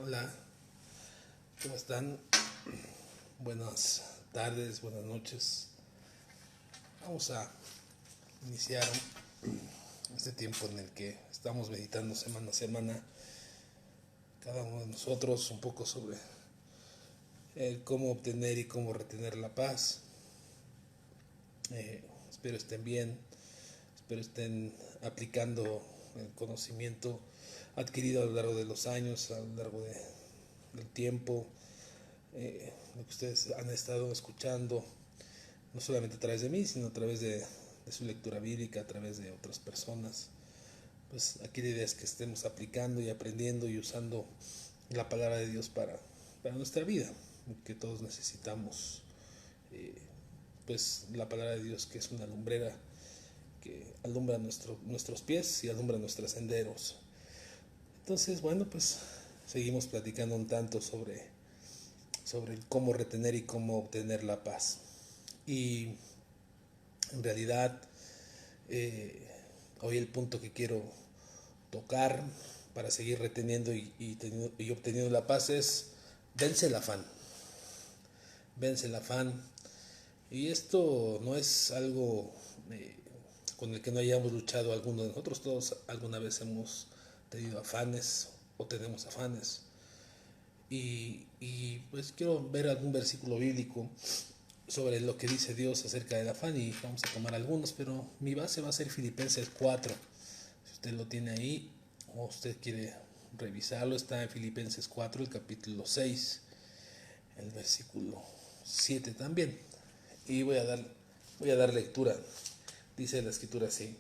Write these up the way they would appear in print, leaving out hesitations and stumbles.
Hola, ¿cómo están? Buenas tardes, buenas noches. Vamos a iniciar este tiempo en el que estamos meditando semana a semana, cada uno de nosotros, un poco sobre cómo obtener y cómo retener la paz. Espero estén bien, espero estén aplicando el conocimiento adquirido a lo largo de los años, a lo largo del tiempo, lo que ustedes han estado escuchando, no solamente a través de mí, sino a través de su lectura bíblica, a través de otras personas. Pues aquí la idea es que estemos aplicando y aprendiendo y usando la palabra de Dios para nuestra vida, que todos necesitamos. Pues la palabra de Dios, que es una lumbrera que alumbra nuestros pies y alumbra nuestros senderos. Entonces, bueno, pues seguimos platicando un tanto sobre cómo retener y cómo obtener la paz. Y en realidad, hoy el punto que quiero tocar para seguir reteniendo y obteniendo la paz es: vence el afán. Vence el afán. Y esto no es algo con el que no hayamos luchado alguno de nosotros. Todos alguna vez hemos tenido afanes o tenemos afanes. Y pues quiero ver algún versículo bíblico sobre lo que dice Dios acerca del afán, y vamos a tomar algunos, pero mi base va a ser Filipenses 4. Si usted lo tiene ahí o usted quiere revisarlo, está en Filipenses 4, el capítulo 6, el versículo 7 también. Y voy a dar lectura. Dice la escritura así: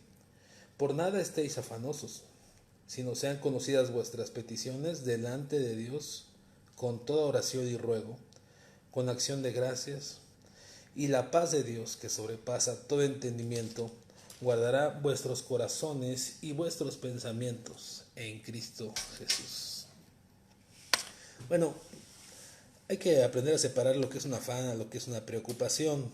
por nada estéis afanosos, sino sean conocidas vuestras peticiones delante de Dios con toda oración y ruego, con acción de gracias, y la paz de Dios, que sobrepasa todo entendimiento, guardará vuestros corazones y vuestros pensamientos en Cristo Jesús. Bueno, hay que aprender a separar lo que es un afán a lo que es una preocupación.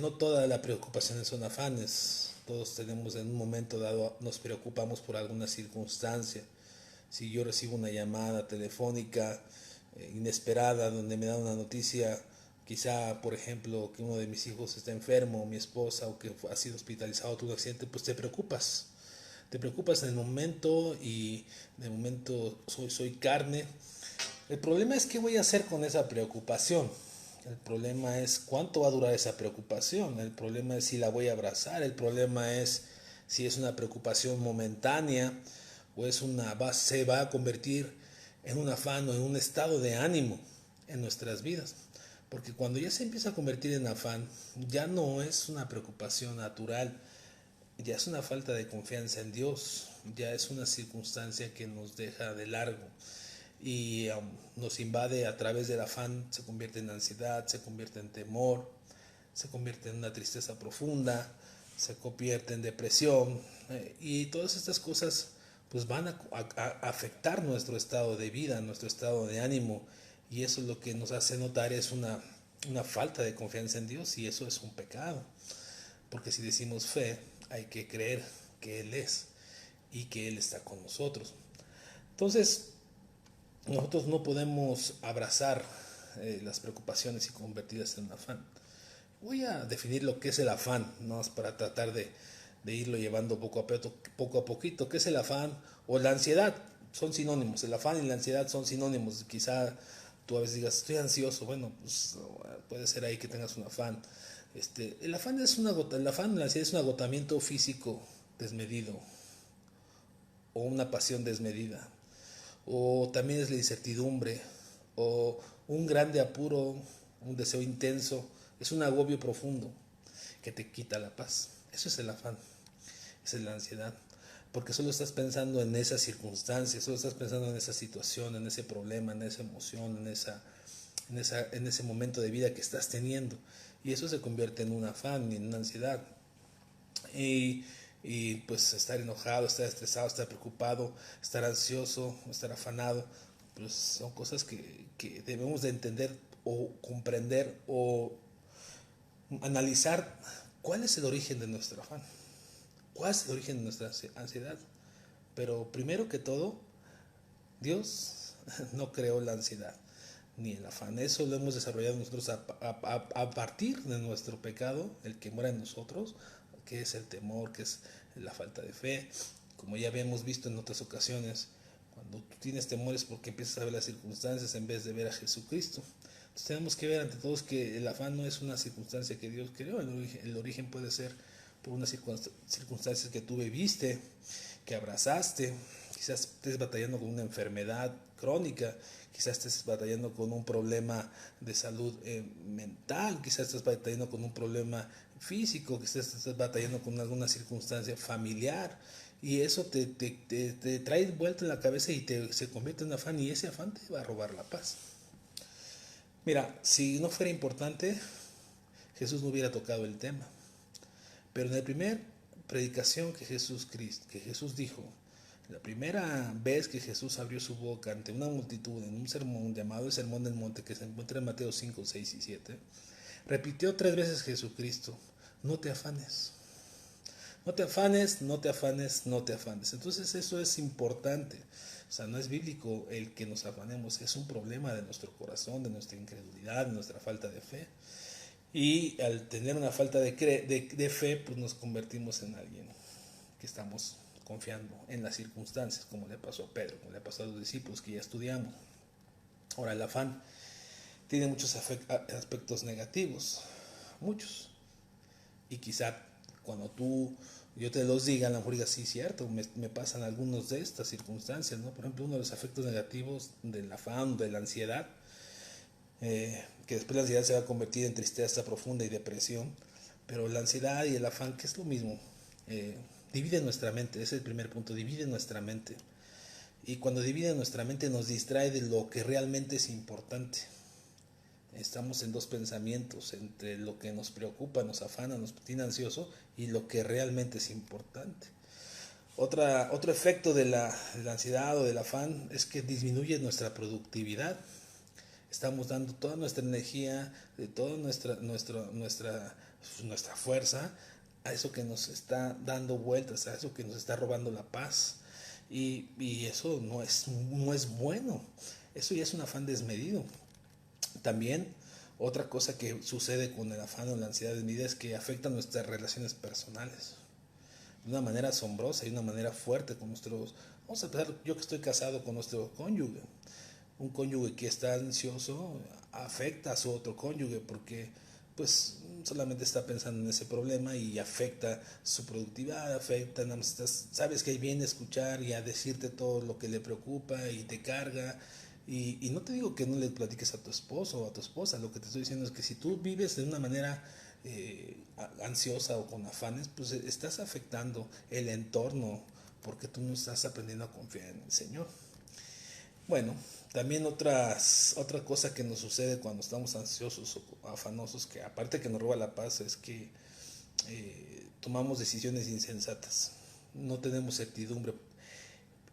No toda la preocupación son afanes. Todos tenemos, en un momento dado, nos preocupamos por alguna circunstancia. Si yo recibo una llamada telefónica inesperada donde me da una noticia, quizá por ejemplo que uno de mis hijos está enfermo, o mi esposa, o que ha sido hospitalizado por un accidente, pues te preocupas. Te preocupas en el momento, y de momento soy carne. El problema es qué voy a hacer con esa preocupación. El problema es cuánto va a durar esa preocupación. El problema es si la voy a abrazar. El problema es si es una preocupación momentánea o se va a convertir en un afán o en un estado de ánimo en nuestras vidas. Porque cuando ya se empieza a convertir en afán, ya no es una preocupación natural, ya es una falta de confianza en Dios, ya es una circunstancia que nos deja de largo y nos invade a través del afán. Se convierte en ansiedad, se convierte en temor, se convierte en una tristeza profunda, se convierte en depresión, y todas estas cosas pues van a afectar nuestro estado de vida, nuestro estado de ánimo, y eso es lo que nos hace notar es una falta de confianza en Dios, y eso es un pecado, porque si decimos fe hay que creer que Él es y que Él está con nosotros. Entonces nosotros no podemos abrazar las preocupaciones y convertirlas en un afán. Voy a definir lo que es el afán, ¿no? Para tratar de irlo llevando poco a poquito. ¿Qué es el afán o la ansiedad? Son sinónimos. El afán y la ansiedad son sinónimos. Quizá tú a veces digas, estoy ansioso. Bueno, pues puede ser ahí que tengas un afán. El afán el afán, la ansiedad es un agotamiento físico desmedido o una pasión desmedida, o también es la incertidumbre, o un grande apuro, un deseo intenso, es un agobio profundo que te quita la paz. Eso es el afán, esa es la ansiedad, porque solo estás pensando en esa circunstancia, solo estás pensando en esa situación, en ese problema, en esa emoción, en ese momento de vida que estás teniendo, y eso se convierte en un afán y en una ansiedad. Y pues estar enojado, estar estresado, estar preocupado, estar ansioso, estar afanado, pues son cosas que debemos de entender o comprender o analizar. ¿Cuál es el origen de nuestro afán? ¿Cuál es el origen de nuestra ansiedad? Pero primero que todo, Dios no creó la ansiedad ni el afán. Eso lo hemos desarrollado nosotros a partir de nuestro pecado, el que muera en nosotros, que es el temor, que es la falta de fe. Como ya habíamos visto en otras ocasiones, cuando tú tienes temores porque empiezas a ver las circunstancias en vez de ver a Jesucristo. Entonces tenemos que ver ante todos que el afán no es una circunstancia que Dios creó. El origen puede ser por unas circunstancias que tú viviste, que abrazaste. Quizás estés batallando con una enfermedad crónica, quizás estés batallando con un problema de salud mental, quizás estés batallando con un problema físico, quizás estés batallando con alguna circunstancia familiar, y eso te trae vuelta en la cabeza y se convierte en afán, y ese afán te va a robar la paz. Mira, si no fuera importante, Jesús no hubiera tocado el tema. Pero en la primera predicación que Jesús dijo, la primera vez que Jesús abrió su boca ante una multitud en un sermón llamado el Sermón del Monte, que se encuentra en Mateo 5, 6 y 7, repitió 3 veces Jesucristo: no te afanes. No te afanes, no te afanes, no te afanes. Entonces eso es importante. O sea, no es bíblico el que nos afanemos, es un problema de nuestro corazón, de nuestra incredulidad, de nuestra falta de fe. Y al tener una falta de fe, pues nos convertimos en alguien que estamos confiando en las circunstancias, como le pasó a Pedro, como le pasó a los discípulos que ya estudiamos. Ahora, el afán tiene muchos aspectos negativos, muchos. Y quizá cuando yo te los diga, a lo mejor digas, sí, cierto, me pasan algunos de estas circunstancias, ¿no? Por ejemplo, uno de los efectos negativos del afán, de la ansiedad, que después la ansiedad se va a convertir en tristeza profunda y depresión, pero la ansiedad y el afán, que es lo mismo, divide nuestra mente. Ese es el primer punto, divide nuestra mente. Y cuando divide nuestra mente nos distrae de lo que realmente es importante. Estamos en dos pensamientos, entre lo que nos preocupa, nos afana, nos tiene ansioso, y lo que realmente es importante. Otro efecto de la ansiedad o del afán es que disminuye nuestra productividad. Estamos dando toda nuestra energía, toda nuestra fuerza a eso que nos está dando vueltas, a eso que nos está robando la paz. Y eso no es bueno. Eso ya es un afán desmedido. También otra cosa que sucede con el afán o la ansiedad desmedida es que afecta nuestras relaciones personales de una manera asombrosa y de una manera fuerte con nuestros... Vamos a empezar, yo que estoy casado con nuestro cónyuge. Un cónyuge que está ansioso afecta a su otro cónyuge porque pues solamente está pensando en ese problema y afecta su productividad, afecta, nada más sabes que ahí viene a escuchar y a decirte todo lo que le preocupa y te carga. Y no te digo que no le platiques a tu esposo o a tu esposa, lo que te estoy diciendo es que si tú vives de una manera ansiosa o con afanes, pues estás afectando el entorno porque tú no estás aprendiendo a confiar en el Señor. Bueno, también otra cosa que nos sucede cuando estamos ansiosos o afanosos, que aparte que nos roba la paz, es que tomamos decisiones insensatas, no tenemos certidumbre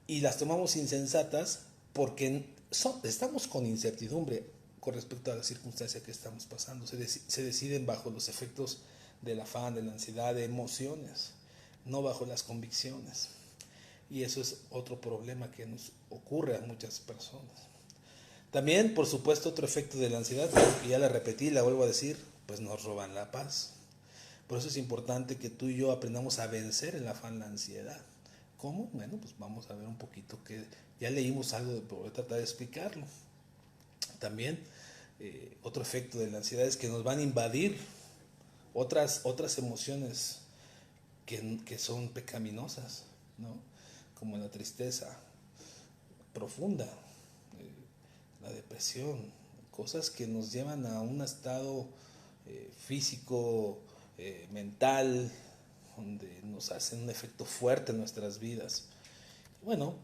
y las tomamos insensatas porque estamos con incertidumbre con respecto a la circunstancia que estamos pasando. Se deciden bajo los efectos del afán, de la ansiedad, de emociones, no bajo las convicciones. Y eso es otro problema que nos ocurre a muchas personas. También, por supuesto, otro efecto de la ansiedad, que ya la repetí, la vuelvo a decir, pues nos roban la paz. Por eso es importante que tú y yo aprendamos a vencer el afán, la ansiedad. ¿Cómo? Bueno, pues vamos a ver un poquito, que ya leímos algo, pero voy a tratar de explicarlo. También, otro efecto de la ansiedad es que nos van a invadir otras emociones que son pecaminosas, ¿no? Como la tristeza profunda, la depresión, cosas que nos llevan a un estado físico, mental, donde nos hacen un efecto fuerte en nuestras vidas. Bueno,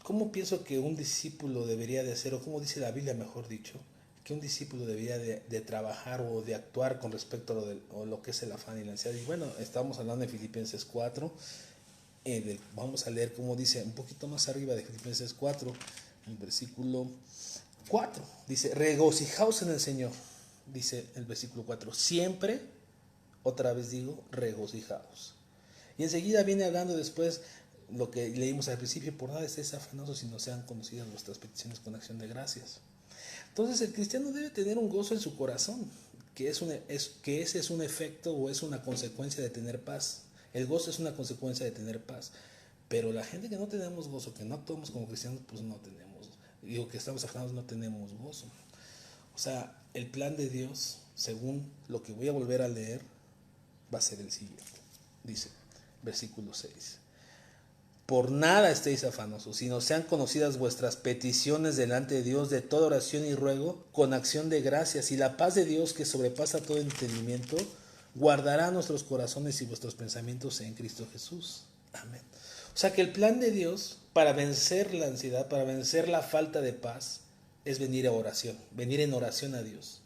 ¿cómo pienso que un discípulo debería de hacer, o cómo dice la Biblia, mejor dicho, que un discípulo debería de trabajar o de actuar con respecto a lo que es el afán y la ansiedad? Y bueno, estamos hablando de Filipenses 4, vamos a leer cómo dice un poquito más arriba de Filipenses 4, el versículo 4, dice: regocijaos en el Señor, dice el versículo 4, siempre, otra vez digo, regocijaos. Y enseguida viene hablando después lo que leímos al principio, por nada estéis afanosos si no sean conocidas vuestras peticiones con acción de gracias. Entonces el cristiano debe tener un gozo en su corazón, que ese es un efecto o es una consecuencia de tener paz. El gozo es una consecuencia de tener paz. Pero la gente que no tenemos gozo, que no actuamos como cristianos, pues no tenemos. Digo que estamos afanados, no tenemos gozo. O sea, el plan de Dios, según lo que voy a volver a leer, va a ser el siguiente. Dice, versículo 6. Por nada estéis afanosos, sino sean conocidas vuestras peticiones delante de Dios de toda oración y ruego, con acción de gracias, y la paz de Dios que sobrepasa todo entendimiento, guardará nuestros corazones y vuestros pensamientos en Cristo Jesús. Amén. O sea que el plan de Dios para vencer la ansiedad, para vencer la falta de paz, es venir a oración, venir en oración a Dios.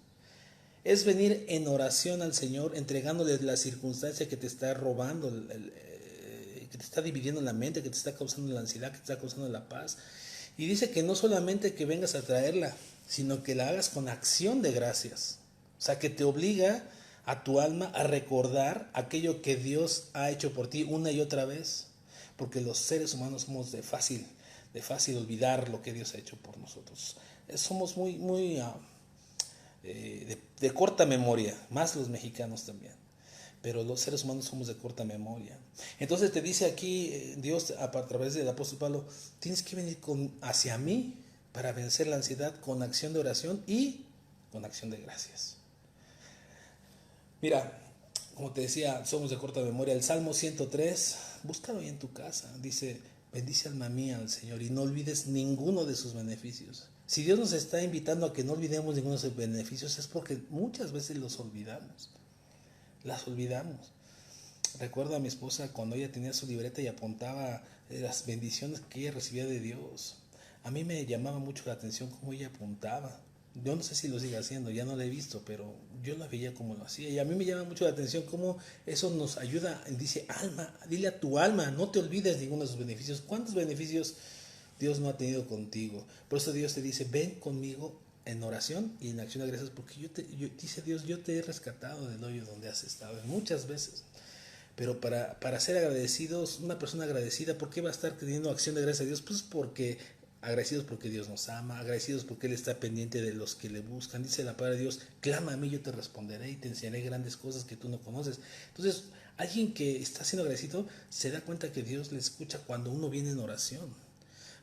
Es venir en oración al Señor, entregándole la circunstancia que te está robando, que te está dividiendo la mente, que te está causando la ansiedad, que te está causando la paz. Y dice que no solamente que vengas a traerla, sino que la hagas con acción de gracias. O sea, que te obliga a tu alma a recordar aquello que Dios ha hecho por ti una y otra vez. Porque los seres humanos somos de fácil olvidar lo que Dios ha hecho por nosotros. Somos muy de corta memoria, más los mexicanos también. Pero los seres humanos somos de corta memoria. Entonces te dice aquí Dios a través del apóstol Pablo, tienes que venir hacia mí para vencer la ansiedad con acción de oración y con acción de gracias. Mira, como te decía, somos de corta memoria. El Salmo 103, búscalo ahí en tu casa. Dice, bendice alma mía al Señor y no olvides ninguno de sus beneficios. Si Dios nos está invitando a que no olvidemos ninguno de sus beneficios, es porque muchas veces los olvidamos. Las olvidamos. Recuerdo a mi esposa cuando ella tenía su libreta y apuntaba las bendiciones que ella recibía de Dios. A mí me llamaba mucho la atención cómo ella apuntaba. Yo no sé si lo sigue haciendo, ya no lo he visto, pero yo la veía como lo hacía. Y a mí me llama mucho la atención cómo eso nos ayuda. Dice, alma, dile a tu alma, no te olvides ninguno de sus beneficios. ¿Cuántos beneficios Dios no ha tenido contigo? Por eso Dios te dice, ven conmigo en oración y en acción de gracias, porque dice Dios, yo te he rescatado del hoyo donde has estado muchas veces. Pero para ser agradecidos, una persona agradecida, ¿por qué va a estar teniendo acción de gracias a Dios? Pues porque agradecidos porque Dios nos ama, agradecidos porque Él está pendiente de los que le buscan. Dice la palabra de Dios, clama a mí, yo te responderé y te enseñaré grandes cosas que tú no conoces. Entonces, alguien que está siendo agradecido se da cuenta que Dios le escucha cuando uno viene en oración.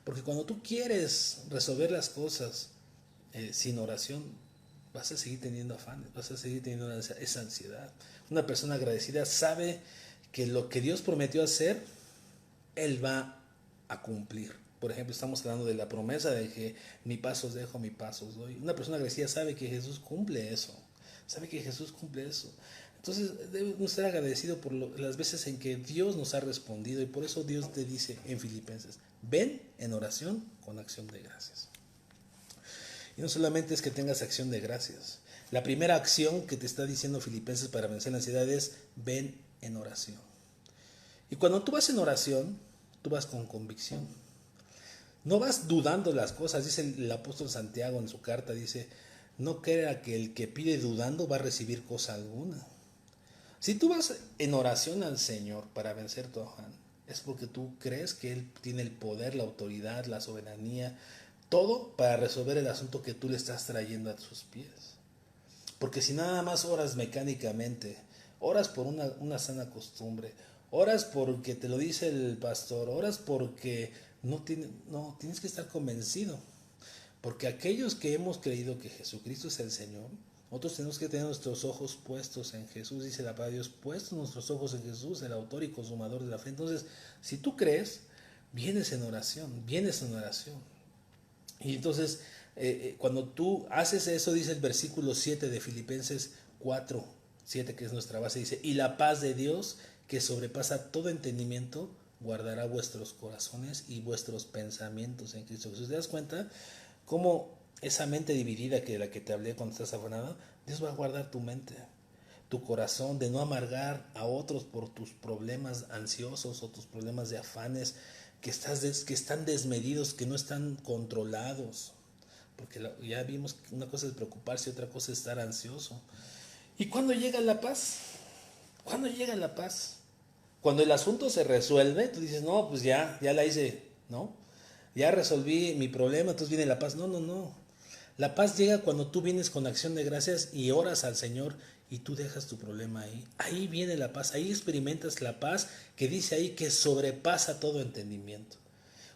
Porque cuando tú quieres resolver las cosas sin oración, vas a seguir teniendo afanes, vas a seguir teniendo esa ansiedad. Una persona agradecida sabe que lo que Dios prometió hacer, Él va a cumplir. Por ejemplo, estamos hablando de la promesa de que mi paso os dejo, mi paso os doy. Una persona agradecida sabe que Jesús cumple eso. Sabe que Jesús cumple eso. Entonces debemos ser agradecidos por las veces en que Dios nos ha respondido. Y por eso Dios te dice en Filipenses, ven en oración con acción de gracias. Y no solamente es que tengas acción de gracias. La primera acción que te está diciendo Filipenses para vencer la ansiedad es ven en oración. Y cuando tú vas en oración, tú vas con convicción. No vas dudando las cosas. Dice el apóstol Santiago en su carta, dice, no crea que el que pide dudando va a recibir cosa alguna. Si tú vas en oración al Señor para vencer tu afán, es porque tú crees que Él tiene el poder, la autoridad, la soberanía, todo para resolver el asunto que tú le estás trayendo a sus pies. Porque si nada más oras mecánicamente, oras por una sana costumbre, oras porque te lo dice el pastor, oras porque no tienes que estar convencido. Porque aquellos que hemos creído que Jesucristo es el Señor, nosotros tenemos que tener nuestros ojos puestos en Jesús, dice la palabra de Dios, puestos nuestros ojos en Jesús, el autor y consumador de la fe. Entonces, si tú crees, vienes en oración. Y entonces, cuando tú haces eso, dice el versículo 7 de Filipenses 4, 7, que es nuestra base, dice, y la paz de Dios, que sobrepasa todo entendimiento, guardará vuestros corazones y vuestros pensamientos en Cristo Jesús. ¿Te das cuenta cómo esa mente dividida de la que te hablé cuando estás afanado? Dios va a guardar tu mente, tu corazón, de no amargar a otros por tus problemas ansiosos o tus problemas de afanes que están desmedidos, que no están controlados. Porque ya vimos que una cosa es preocuparse y otra cosa es estar ansioso. ¿Y cuándo llega la paz? ¿Cuándo llega la paz? Cuando el asunto se resuelve, tú dices, no, pues ya la hice, ¿no? Ya resolví mi problema, entonces viene la paz. No, no, no. La paz llega cuando tú vienes con acción de gracias y oras al Señor y tú dejas tu problema ahí. Ahí viene la paz, ahí experimentas la paz que dice ahí que sobrepasa todo entendimiento.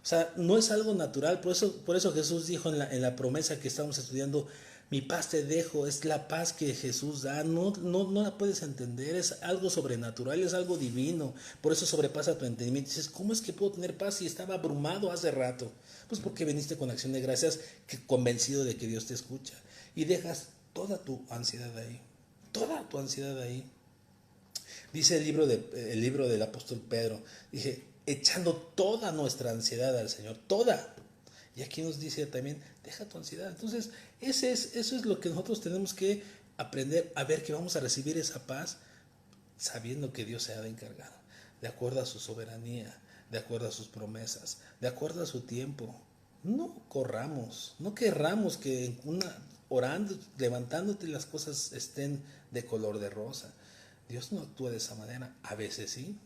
O sea, no es algo natural, por eso Jesús dijo en la promesa que estamos estudiando, mi paz te dejo, es la paz que Jesús da, no la puedes entender, es algo sobrenatural, es algo divino, por eso sobrepasa tu entendimiento. Dices, ¿cómo es que puedo tener paz si estaba abrumado hace rato? Pues porque viniste con acción de gracias, convencido de que Dios te escucha, y dejas toda tu ansiedad ahí, toda tu ansiedad ahí. Dice el libro del apóstol Pedro, dije, echando toda nuestra ansiedad al Señor, toda. Y aquí nos dice también, deja tu ansiedad. Entonces, eso es lo que nosotros tenemos que aprender a ver, que vamos a recibir esa paz sabiendo que Dios se ha de encargar, de acuerdo a su soberanía, de acuerdo a sus promesas, de acuerdo a su tiempo. No corramos, no querramos que orando, levantándote, las cosas estén de color de rosa. Dios no actúa de esa manera. A veces sí,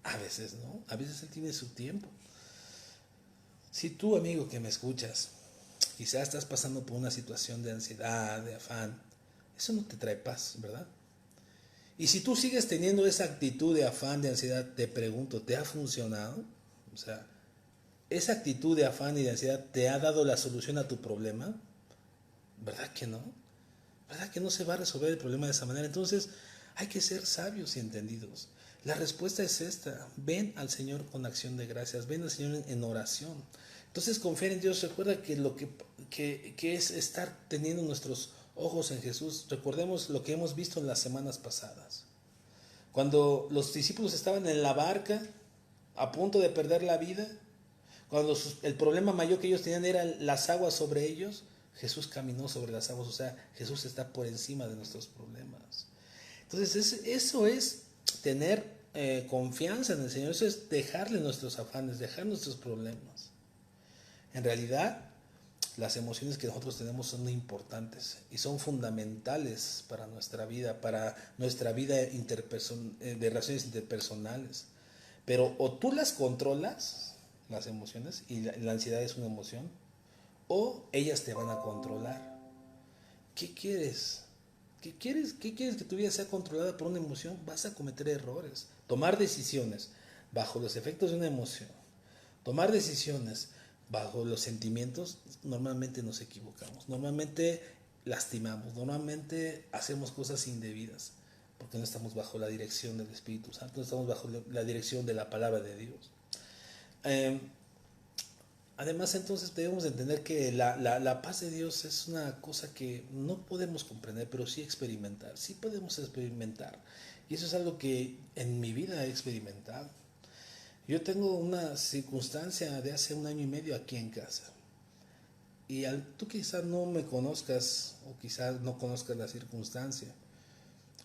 a veces no. A veces Él tiene su tiempo. Si tú, amigo que me escuchas, quizás estás pasando por una situación de ansiedad, de afán, eso no te trae paz, ¿verdad? Y si tú sigues teniendo esa actitud de afán, de ansiedad, te pregunto, ¿te ha funcionado? O sea, ¿esa actitud de afán y de ansiedad te ha dado la solución a tu problema? ¿Verdad que no? ¿Verdad que no se va a resolver el problema de esa manera? Entonces, hay que ser sabios y entendidos. La respuesta es esta: ven al Señor con acción de gracias, ven al Señor en oración. Entonces, confiar en Dios. Recuerda que que es estar teniendo nuestros ojos en Jesús. Recordemos lo que hemos visto en las semanas pasadas. Cuando los discípulos estaban en la barca, a punto de perder la vida, cuando el problema mayor que ellos tenían eran las aguas sobre ellos, Jesús caminó sobre las aguas. O sea, Jesús está por encima de nuestros problemas. Entonces, eso es tener confianza en el Señor. Eso es dejarle nuestros afanes, dejar nuestros problemas. En realidad, las emociones que nosotros tenemos son muy importantes y son fundamentales para nuestra vida de relaciones interpersonales. Pero o tú las controlas, las emociones, y la ansiedad es una emoción, o ellas te van a controlar. ¿Qué quieres? ¿Qué quieres que tu vida sea controlada por una emoción? Vas a cometer errores. Tomar decisiones bajo los efectos de una emoción, tomar decisiones bajo los sentimientos, normalmente nos equivocamos, normalmente lastimamos, normalmente hacemos cosas indebidas, porque no estamos bajo la dirección del Espíritu Santo, no estamos bajo la dirección de la palabra de Dios. Además, entonces debemos entender que la paz de Dios es una cosa que no podemos comprender, pero sí experimentar. Sí podemos experimentar. Y eso es algo que en mi vida he experimentado. Yo tengo una circunstancia de hace 1 año y medio aquí en casa. Y tú quizás no me conozcas o quizás no conozcas la circunstancia.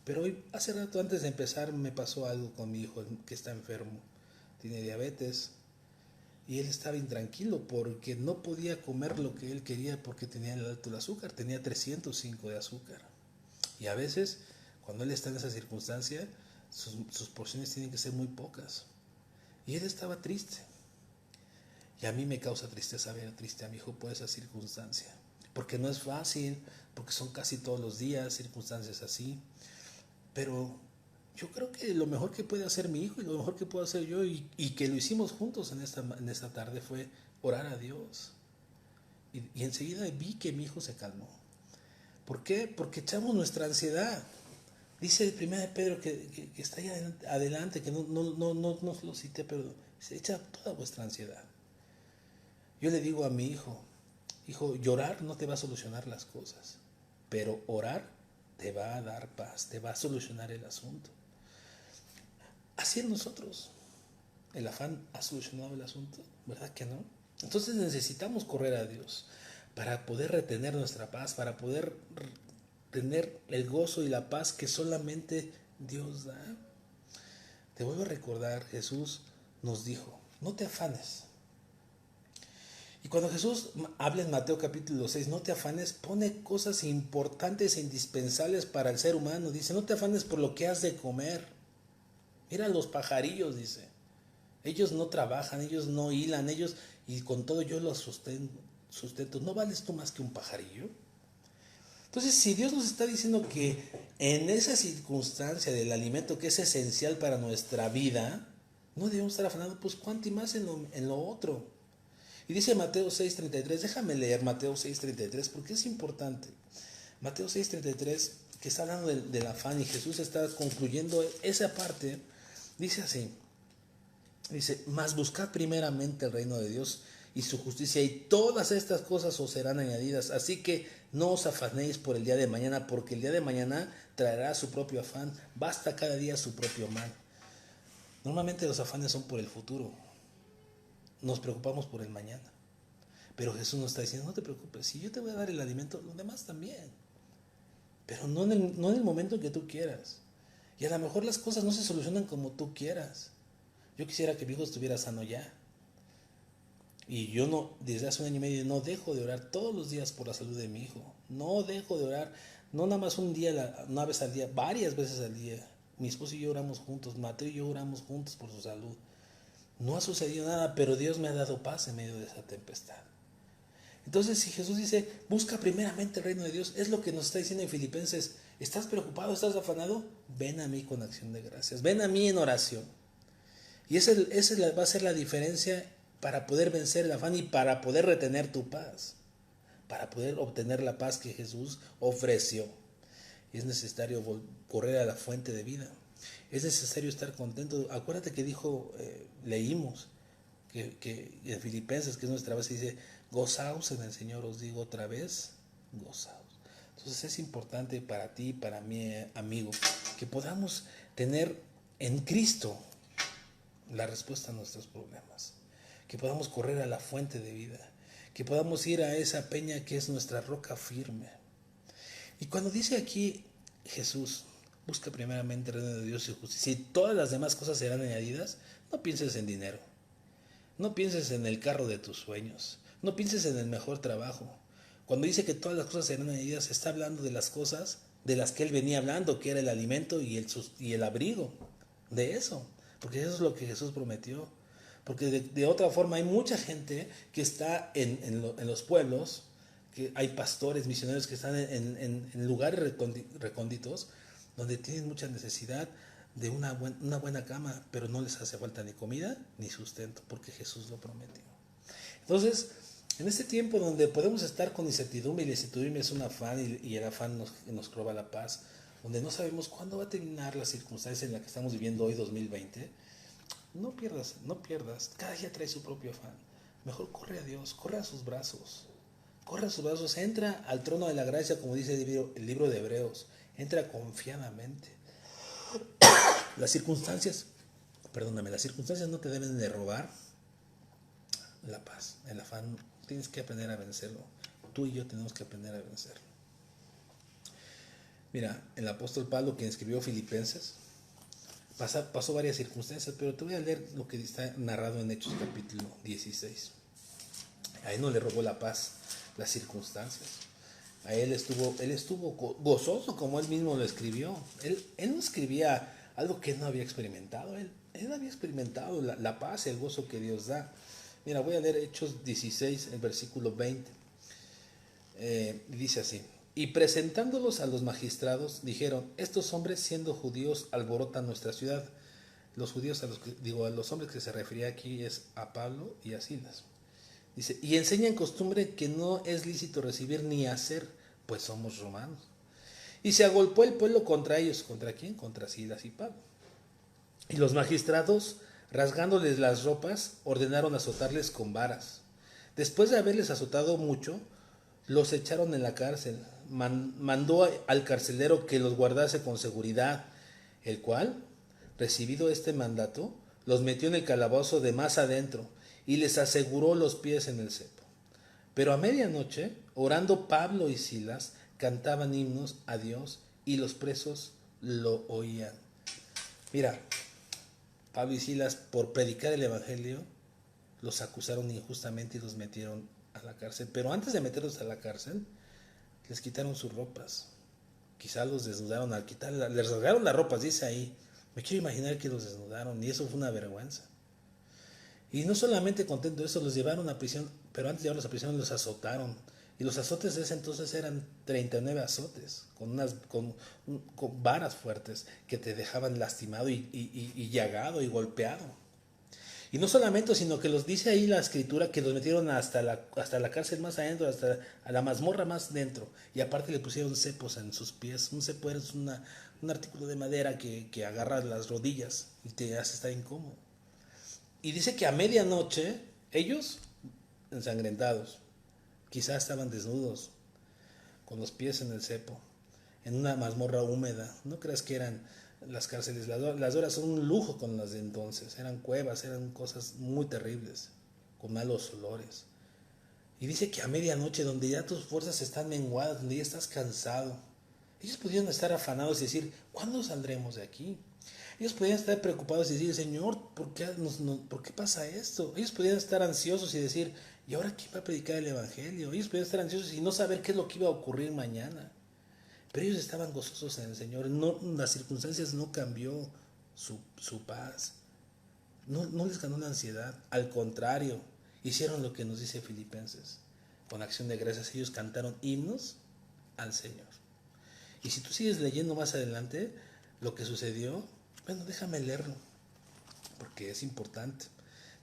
Pero hoy, hace rato antes de empezar, me pasó algo con mi hijo que está enfermo. Tiene diabetes. Y él estaba intranquilo porque no podía comer lo que él quería porque tenía el alto de azúcar, tenía 305 de azúcar. Y a veces, cuando él está en esa circunstancia, sus porciones tienen que ser muy pocas. Y él estaba triste. Y a mí me causa tristeza ver triste a mi hijo por esa circunstancia. Porque no es fácil, porque son casi todos los días circunstancias así. Pero yo creo que lo mejor que puede hacer mi hijo y lo mejor que puedo hacer yo y que lo hicimos juntos en esta tarde fue orar a Dios. Y enseguida vi que mi hijo se calmó. ¿Por qué? Porque echamos nuestra ansiedad. Dice el 1 Pedro que está ahí adelante, que no lo cité, pero se echa toda vuestra ansiedad. Yo le digo a mi hijo, llorar no te va a solucionar las cosas, pero orar te va a dar paz, te va a solucionar el asunto. Así es nosotros. ¿El afán ha solucionado el asunto? ¿Verdad que no? Entonces necesitamos correr a Dios para poder retener nuestra paz, para poder tener el gozo y la paz que solamente Dios da. Te vuelvo a recordar, Jesús nos dijo, no te afanes. Y cuando Jesús habla en Mateo capítulo 6, no te afanes, pone cosas importantes e indispensables para el ser humano. Dice, no te afanes por lo que has de comer. Mira los pajarillos, dice. Ellos no trabajan, ellos no hilan, ellos, y con todo yo los sustento. ¿No vales tú más que un pajarillo? Entonces, si Dios nos está diciendo que en esa circunstancia del alimento que es esencial para nuestra vida, no debemos estar afanando, pues cuánto y más en lo otro. Y dice Mateo 6:33, déjame leer Mateo 6:33 porque es importante. Mateo 6:33, que está hablando del afán y Jesús está concluyendo esa parte, dice así, dice, mas buscad primeramente el reino de Dios y su justicia, y todas estas cosas os serán añadidas. Así que no os afanéis por el día de mañana, porque el día de mañana traerá su propio afán. Basta cada día su propio mal. Normalmente los afanes son por el futuro. Nos preocupamos por el mañana. Pero Jesús nos está diciendo, no te preocupes, si yo te voy a dar el alimento, los demás también. Pero no en el momento que tú quieras. Y a lo mejor las cosas no se solucionan como tú quieras. Yo quisiera que mi hijo estuviera sano ya. Y yo no, desde hace 1 año y medio, no dejo de orar todos los días por la salud de mi hijo. No dejo de orar, no nada más un día, una vez al día, varias veces al día. Mi esposo y yo oramos juntos, Mateo y yo oramos juntos por su salud. No ha sucedido nada, pero Dios me ha dado paz en medio de esa tempestad. Entonces, si Jesús dice, busca primeramente el reino de Dios, es lo que nos está diciendo en Filipenses. ¿Estás preocupado? ¿Estás afanado? Ven a mí con acción de gracias. Ven a mí en oración. Y esa va a ser la diferencia para poder vencer el afán y para poder retener tu paz. Para poder obtener la paz que Jesús ofreció. Y es necesario correr a la fuente de vida. Es necesario estar contento. Acuérdate que leímos, que en Filipenses, que es nuestra base, dice, gozaos en el Señor, os digo otra vez, gozaos. Entonces es importante para ti, para mí, amigo, que podamos tener en Cristo la respuesta a nuestros problemas, que podamos correr a la fuente de vida, que podamos ir a esa peña que es nuestra roca firme. Y cuando dice aquí Jesús, busca primeramente el reino de Dios y justicia, y todas las demás cosas serán añadidas, no pienses en dinero, no pienses en el carro de tus sueños, no pienses en el mejor trabajo. Cuando dice que todas las cosas serán añadidas, está hablando de las cosas de las que él venía hablando, que era el alimento y el abrigo, de eso, porque eso es lo que Jesús prometió. Porque de otra forma hay mucha gente que está en los pueblos, que hay pastores, misioneros que están en lugares recónditos, donde tienen mucha necesidad de una buena cama, pero no les hace falta ni comida ni sustento, porque Jesús lo prometió. Entonces, en este tiempo donde podemos estar con incertidumbre, y la incertidumbre es un afán, y el afán nos roba la paz, donde no sabemos cuándo va a terminar la circunstancia en la que estamos viviendo hoy, 2020, no pierdas, cada día trae su propio afán. Mejor corre a Dios, corre a sus brazos, entra al trono de la gracia, como dice el libro de Hebreos, entra confiadamente. Las circunstancias no te deben de robar la paz, el afán. Tienes que aprender a vencerlo. Tú y yo tenemos que aprender a vencerlo. Mira, el apóstol Pablo, quien escribió Filipenses, pasó varias circunstancias, pero te voy a leer lo que está narrado en Hechos capítulo 16. A él no le robó la paz las circunstancias. A él estuvo gozoso, como él mismo lo escribió. Él no escribía algo que él no había experimentado. Él había experimentado la paz y el gozo que Dios da. Mira, voy a leer Hechos 16, el versículo 20. Dice así: y presentándolos a los magistrados, dijeron, estos hombres siendo judíos alborotan nuestra ciudad. Los judíos a los hombres que se refería aquí es a Pablo y a Silas. Dice, y enseñan costumbre que no es lícito recibir ni hacer, pues somos romanos. Y se agolpó el pueblo contra ellos. ¿Contra quién? Contra Silas y Pablo. Y los magistrados, rasgándoles las ropas, ordenaron azotarles con varas. Después de haberles azotado mucho, los echaron en la cárcel. Mandó al carcelero que los guardase con seguridad, el cual, recibido este mandato, los metió en el calabozo de más adentro y les aseguró los pies en el cepo. Pero a medianoche, orando Pablo y Silas, cantaban himnos a Dios y los presos lo oían. Mira, Pablo y Silas, por predicar el evangelio, los acusaron injustamente y los metieron a la cárcel. Pero antes de meterlos a la cárcel, les quitaron sus ropas. Quizá los desnudaron al quitarlas, les rasgaron las ropas, dice ahí. Me quiero imaginar que los desnudaron y eso fue una vergüenza. Y no solamente contento de eso, los llevaron a prisión, pero antes de llevarlos a prisión los azotaron. Y los azotes de ese entonces eran 39 azotes, con varas fuertes que te dejaban lastimado y llagado y golpeado. Y no solamente, sino que los dice ahí la escritura que los metieron hasta la cárcel más adentro, hasta a la mazmorra más dentro. Y aparte le pusieron cepos en sus pies. Un cepo es un artículo de madera que agarra las rodillas y te hace estar incómodo. Y dice que a medianoche ellos, ensangrentados, quizás estaban desnudos, con los pies en el cepo, en una mazmorra húmeda. No creas que eran las cárceles, las horas son un lujo con las de entonces, eran cuevas, eran cosas muy terribles, con malos olores. Y dice que a medianoche, donde ya tus fuerzas están menguadas, donde ya estás cansado, ellos pudieron estar afanados y decir, ¿cuándo saldremos de aquí? Ellos podían estar preocupados y decir, Señor, ¿por qué pasa esto? Ellos podían estar ansiosos y decir, ¿y ahora quién va a predicar el Evangelio? Ellos podían estar ansiosos y no saber qué es lo que iba a ocurrir mañana. Pero ellos estaban gozosos en el Señor. No, las circunstancias no cambió su paz. No les ganó la ansiedad. Al contrario, hicieron lo que nos dice Filipenses. Con acción de gracias ellos cantaron himnos al Señor. Y si tú sigues leyendo más adelante lo que sucedió, bueno, déjame leerlo, porque es importante.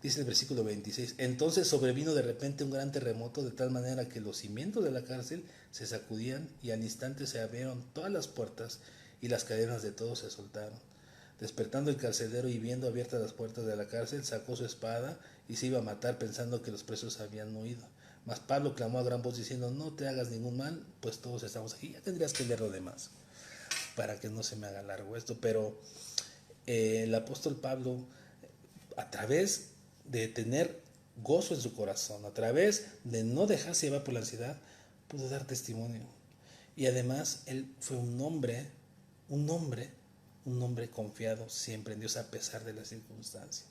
Dice el versículo 26, entonces sobrevino de repente un gran terremoto de tal manera que los cimientos de la cárcel se sacudían y al instante se abrieron todas las puertas y las cadenas de todos se soltaron. Despertando el carcelero y viendo abiertas las puertas de la cárcel, sacó su espada y se iba a matar pensando que los presos habían huido. Mas Pablo clamó a gran voz diciendo, no te hagas ningún mal, pues todos estamos aquí. Ya tendrías que leer lo demás para que no se me haga largo esto, pero el apóstol Pablo, a través de tener gozo en su corazón, a través de no dejarse llevar por la ansiedad, pudo dar testimonio. Y además él fue un hombre confiado siempre en Dios a pesar de las circunstancias.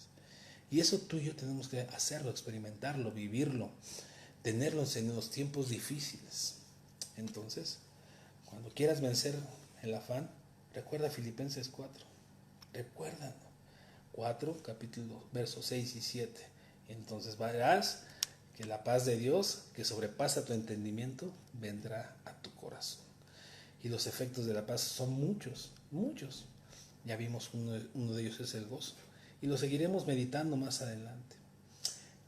Y eso tú y yo tenemos que hacerlo, experimentarlo, vivirlo, tenerlo en los tiempos difíciles. Entonces, cuando quieras vencer el afán, recuerda Filipenses 4. Recuerda 4, capítulo, versos 6 y 7. Entonces verás que la paz de Dios, que sobrepasa tu entendimiento, vendrá a tu corazón. Y los efectos de la paz son muchos, muchos. Ya vimos uno de ellos es el gozo. Y lo seguiremos meditando más adelante.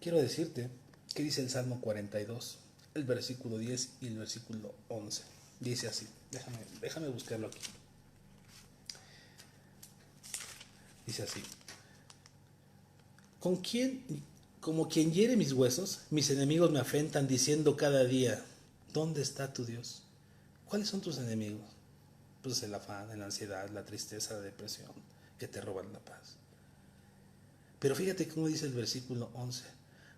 Quiero decirte que dice el Salmo 42, el versículo 10 y el versículo 11. Dice así, déjame buscarlo aquí. Dice así, como quien hiere mis huesos, mis enemigos me afrentan diciendo cada día, ¿dónde está tu Dios? ¿Cuáles son tus enemigos? Pues el afán, la ansiedad, la tristeza, la depresión, que te roban la paz. Pero fíjate cómo dice el versículo 11.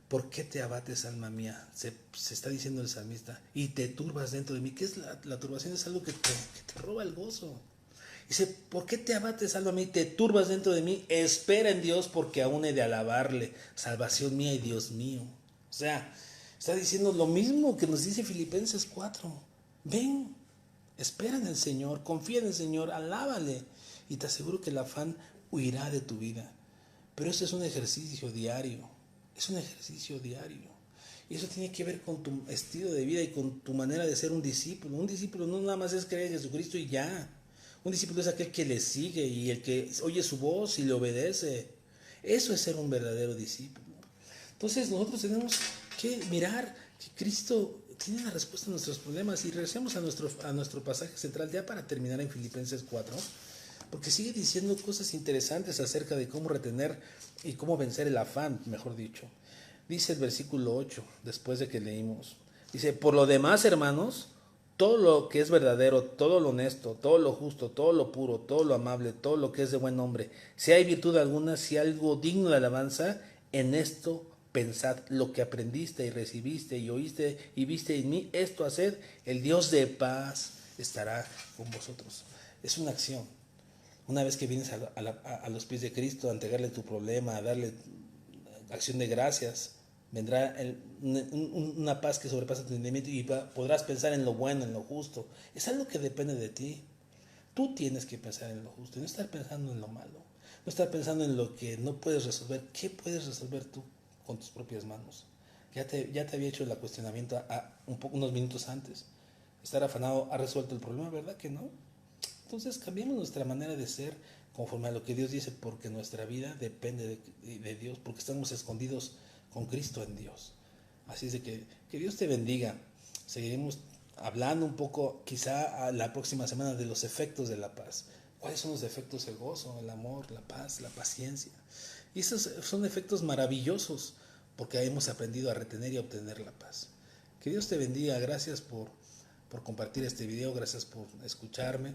¿Por qué te abates, alma mía? Se está diciendo el salmista. Y te turbas dentro de mí. ¿Qué es la turbación? Es algo que te roba el gozo. Dice, ¿por qué te abates, alma mía, y te turbas dentro de mí? Espera en Dios porque aún he de alabarle. Salvación mía y Dios mío. O sea, está diciendo lo mismo que nos dice Filipenses 4. Ven, espera en el Señor, confía en el Señor, alábale. Y te aseguro que el afán huirá de tu vida. Pero eso es un ejercicio diario. Es un ejercicio diario. Y eso tiene que ver con tu estilo de vida y con tu manera de ser un discípulo. Un discípulo no nada más es creer en Jesucristo y ya. Un discípulo es aquel que le sigue y el que oye su voz y le obedece. Eso es ser un verdadero discípulo. Entonces nosotros tenemos que mirar que Cristo tiene la respuesta a nuestros problemas. Y regresemos a nuestro pasaje central ya para terminar en Filipenses 4. Porque sigue diciendo cosas interesantes acerca de cómo retener y cómo vencer el afán, mejor dicho. Dice el versículo 8, después de que leímos. Dice, por lo demás, hermanos, todo lo que es verdadero, todo lo honesto, todo lo justo, todo lo puro, todo lo amable, todo lo que es de buen nombre, si hay virtud alguna, si hay algo digno de alabanza, en esto pensad lo que aprendiste y recibiste y oíste y viste en mí, esto haced, el Dios de paz estará con vosotros. Es una acción. Una vez que vienes a los pies de Cristo a entregarle tu problema, a darle acción de gracias, vendrá una paz que sobrepasa tu entendimiento y podrás pensar en lo bueno, en lo justo. Es algo que depende de ti. Tú tienes que pensar en lo justo, no estar pensando en lo malo, no estar pensando en lo que no puedes resolver. ¿Qué puedes resolver tú con tus propias manos? Ya te había hecho el cuestionamiento unos minutos antes. Estar afanado ha resuelto el problema, ¿verdad que no? Entonces cambiemos nuestra manera de ser conforme a lo que Dios dice, porque nuestra vida depende de Dios, porque estamos escondidos con Cristo en Dios. Así es de que Dios te bendiga. Seguiremos hablando un poco, quizá a la próxima semana, de los efectos de la paz. ¿Cuáles son los efectos? El gozo, el amor, la paz, la paciencia. Y esos son efectos maravillosos, porque hemos aprendido a retener y a obtener la paz. Que Dios te bendiga. Gracias por compartir este video, gracias por escucharme.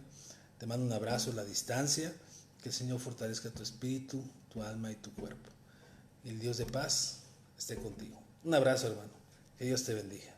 Te mando un abrazo a la distancia. Que el Señor fortalezca tu espíritu, tu alma y tu cuerpo. Y el Dios de paz esté contigo. Un abrazo, hermano. Que Dios te bendiga.